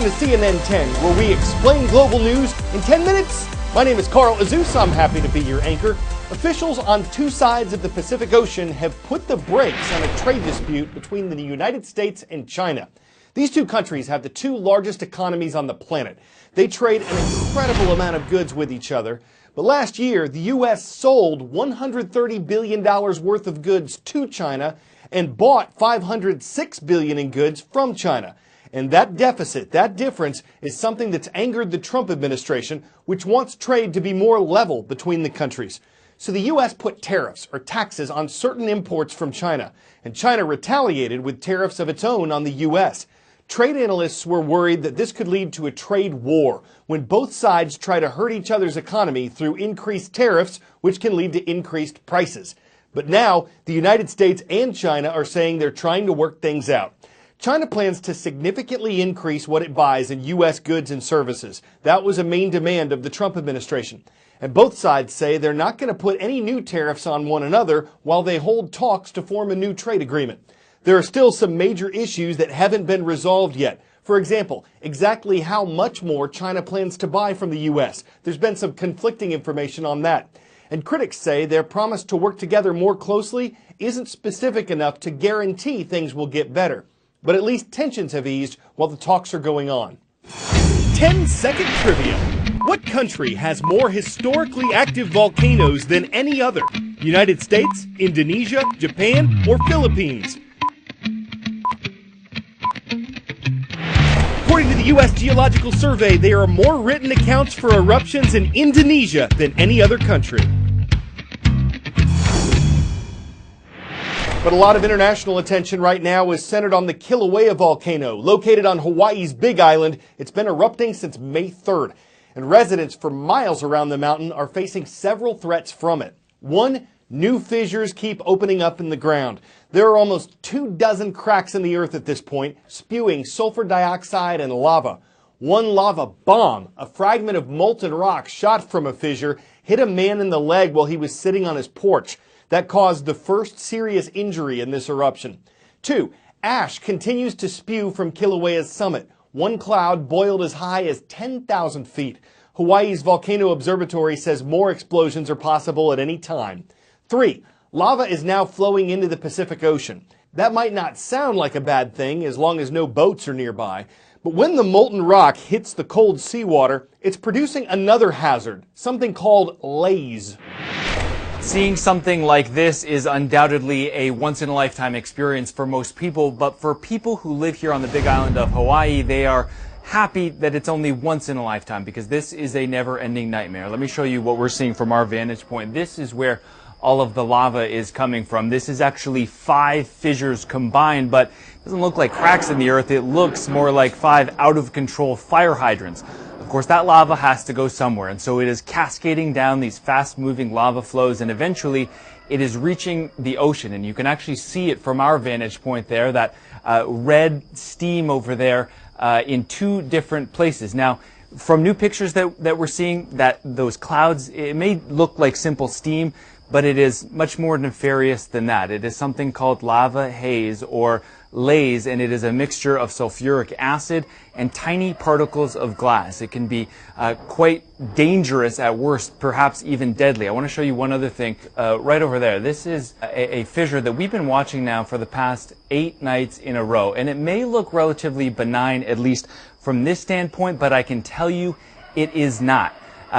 Welcome to CNN 10, where we explain global news in 10 minutes. My name is Carl Azuz. I'm happy to be your anchor. Officials on two sides of the Pacific Ocean have put the brakes on a trade dispute between the United States and China. These two countries have the two largest economies on the planet. They trade an incredible amount of goods with each other. But last year, the U.S. sold $130 billion worth of goods to China and bought $506 billion in goods from China. And that deficit, that difference, is something that's angered the Trump administration, which wants trade to be more level between the countries. So the U.S. put tariffs or taxes on certain imports from China, and China retaliated with tariffs of its own on the U.S. Trade analysts were worried that this could lead to a trade war when both sides try to hurt each other's economy through increased tariffs, which can lead to increased prices. But now, the United States and China are saying they're trying to work things out. China plans to significantly increase what it buys in U.S. goods and services. That was a main demand of the Trump administration. And both sides say they're not going to put any new tariffs on one another while they hold talks to form a new trade agreement. There are still some major issues that haven't been resolved yet. For example, exactly how much more China plans to buy from the U.S. There's been some conflicting information on that. And critics say their promise to work together more closely isn't specific enough to guarantee things will get better. But at least tensions have eased while the talks are going on. 10-second trivia. What country has more historically active volcanoes than any other? United States, Indonesia, Japan, or Philippines? According to the U.S. Geological Survey, there are more written accounts for eruptions in Indonesia than any other country. But a lot of international attention right now is centered on the Kilauea volcano, located on Hawaii's Big Island. It's been erupting since May 3rd, and residents for miles around the mountain are facing several threats from it. One, new fissures keep opening up in the ground. There are almost 24 cracks in the earth at this point, spewing sulfur dioxide and lava. One lava bomb, a fragment of molten rock shot from a fissure, hit a man in the leg while he was sitting on his porch. That caused the first serious injury in this eruption. 2, ash continues to spew from Kilauea's summit. One cloud boiled as high as 10,000 feet. Hawaii's Volcano Observatory says more explosions are possible at any time. 3, lava is now flowing into the Pacific Ocean. That might not sound like a bad thing as long as no boats are nearby. But when the molten rock hits the cold seawater, it's producing another hazard, something called laze. Seeing something like this is undoubtedly a once-in-a-lifetime experience for most people, but for people who live here on the Big Island of Hawaii, they are happy that it's only once in a lifetime because this is a never-ending nightmare. Let me show you what we're seeing from our vantage point. This is where all of the lava is coming from. This is actually 5 fissures combined, but it doesn't look like cracks in the earth. It looks more like 5 out-of-control fire hydrants. Of course, that lava has to go somewhere, and so it is cascading down these fast-moving lava flows, and eventually it is reaching the ocean. And you can actually see it from our vantage point there, that red steam over there in 2 different places. Now, from new pictures that we're seeing, that those clouds, it may look like simple steam, but it is much more nefarious than that. It is something called lava haze or laze, and it is a mixture of sulfuric acid and tiny particles of glass. It can be quite dangerous at worst, perhaps even deadly. I want to show you one other thing right over there. This is a fissure that we've been watching now for the past 8 nights in a row, and it may look relatively benign, at least from this standpoint, but I can tell you it is not.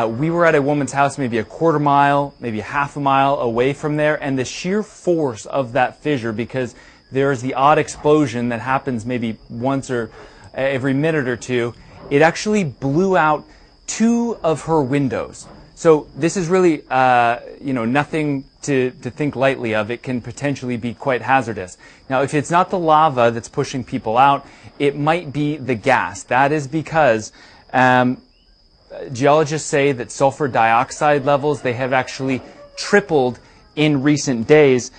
We were at a woman's house maybe a quarter mile, maybe a half a mile away from there, and the sheer force of that fissure, because there's the odd explosion that happens maybe once or every minute or two, it actually blew out 2 of her windows. So this is really, nothing to think lightly of. It can potentially be quite hazardous. Now, if it's not the lava that's pushing people out, it might be the gas. That is because geologists say that sulfur dioxide levels, they have actually tripled in recent days,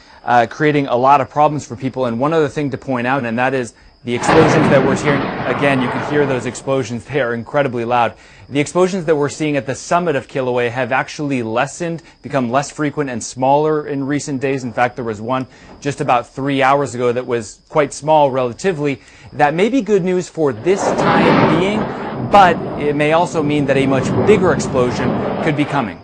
creating a lot of problems for people. And one other thing to point out, and that is The explosions that we're hearing, again, you can hear those explosions. They are incredibly loud. The explosions that we're seeing at the summit of Kilauea have actually lessened, become less frequent and smaller in recent days. In fact, there was one just about 3 hours ago that was quite small relatively. That may be good news for this time being, but it may also mean that a much bigger explosion could be coming.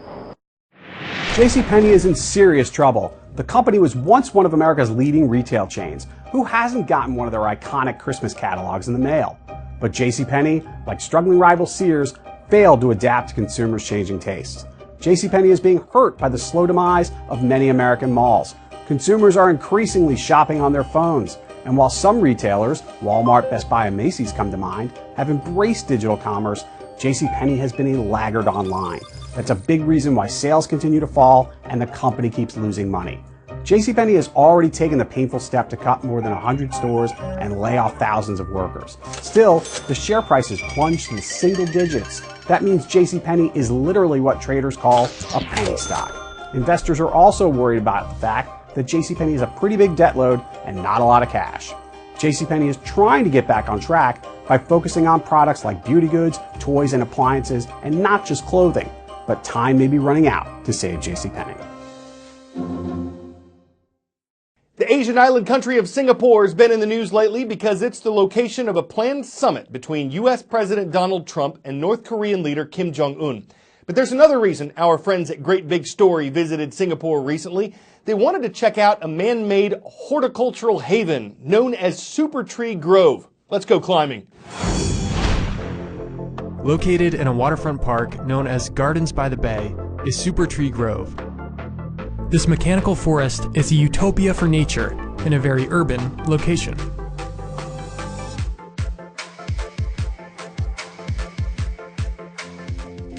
JCPenney is in serious trouble. The company was once one of America's leading retail chains. Who hasn't gotten one of their iconic Christmas catalogs in the mail? But JCPenney, like struggling rival Sears, failed to adapt to consumers' changing tastes. JCPenney is being hurt by the slow demise of many American malls. Consumers are increasingly shopping on their phones. And while some retailers, Walmart, Best Buy, and Macy's come to mind, have embraced digital commerce, JCPenney has been a laggard online. That's a big reason why sales continue to fall and the company keeps losing money. JCPenney has already taken the painful step to cut more than 100 stores and lay off thousands of workers. Still, the share price has plunged to the single digits. That means JCPenney is literally what traders call a penny stock. Investors are also worried about the fact that JCPenney is a pretty big debt load and not a lot of cash. JCPenney is trying to get back on track by focusing on products like beauty goods, toys, and appliances, and not just clothing. But time may be running out to save JCPenney. The Asian island country of Singapore has been in the news lately because it's the location of a planned summit between U.S. President Donald Trump and North Korean leader Kim Jong-un. But there's another reason our friends at Great Big Story visited Singapore recently. They wanted to check out a man-made horticultural haven known as Super Tree Grove. Let's go climbing. Located in a waterfront park known as Gardens by the Bay is Super Tree Grove. This mechanical forest is a utopia for nature in a very urban location.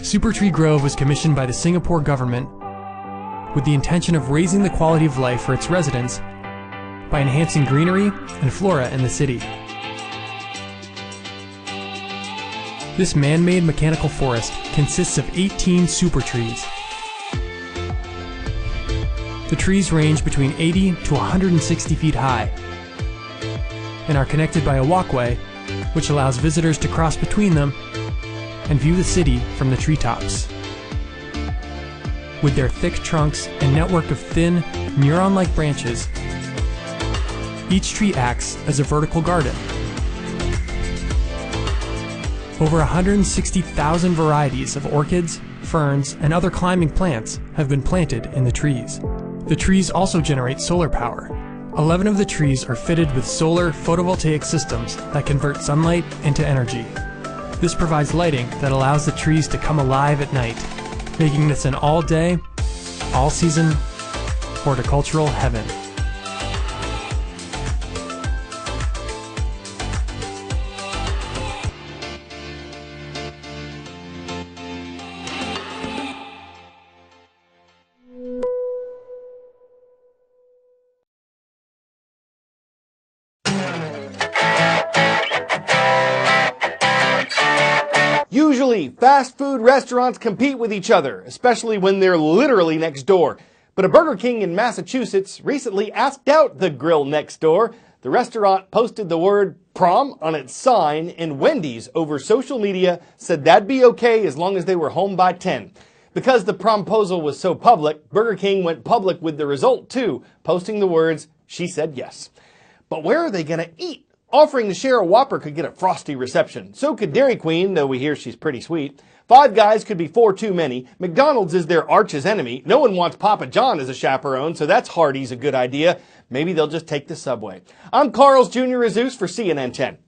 Super Tree Grove was commissioned by the Singapore government with the intention of raising the quality of life for its residents by enhancing greenery and flora in the city. This man-made mechanical forest consists of 18 super trees. The trees range between 80 to 160 feet high and are connected by a walkway which allows visitors to cross between them and view the city from the treetops. With their thick trunks and network of thin, neuron-like branches, each tree acts as a vertical garden. Over 160,000 varieties of orchids, ferns, and other climbing plants have been planted in the trees. The trees also generate solar power. 11 of the trees are fitted with solar photovoltaic systems that convert sunlight into energy. This provides lighting that allows the trees to come alive at night, making this an all-day, all-season horticultural heaven. Usually, fast food restaurants compete with each other, especially when they're literally next door. But a Burger King in Massachusetts recently asked out the grill next door. The restaurant posted the word prom on its sign, and Wendy's over social media said that'd be okay as long as they were home by 10. Because the promposal was so public, Burger King went public with the result too, posting the words, "She said yes." But where are they going to eat? Offering to share a Whopper could get a frosty reception. So could Dairy Queen, though we hear she's pretty sweet. Five Guys could be 4 too many. McDonald's is their arch's enemy. No one wants Papa John as a chaperone, so that's Hardee's a good idea. Maybe they'll just take the subway. I'm Carl's Jr. Azus for CNN 10.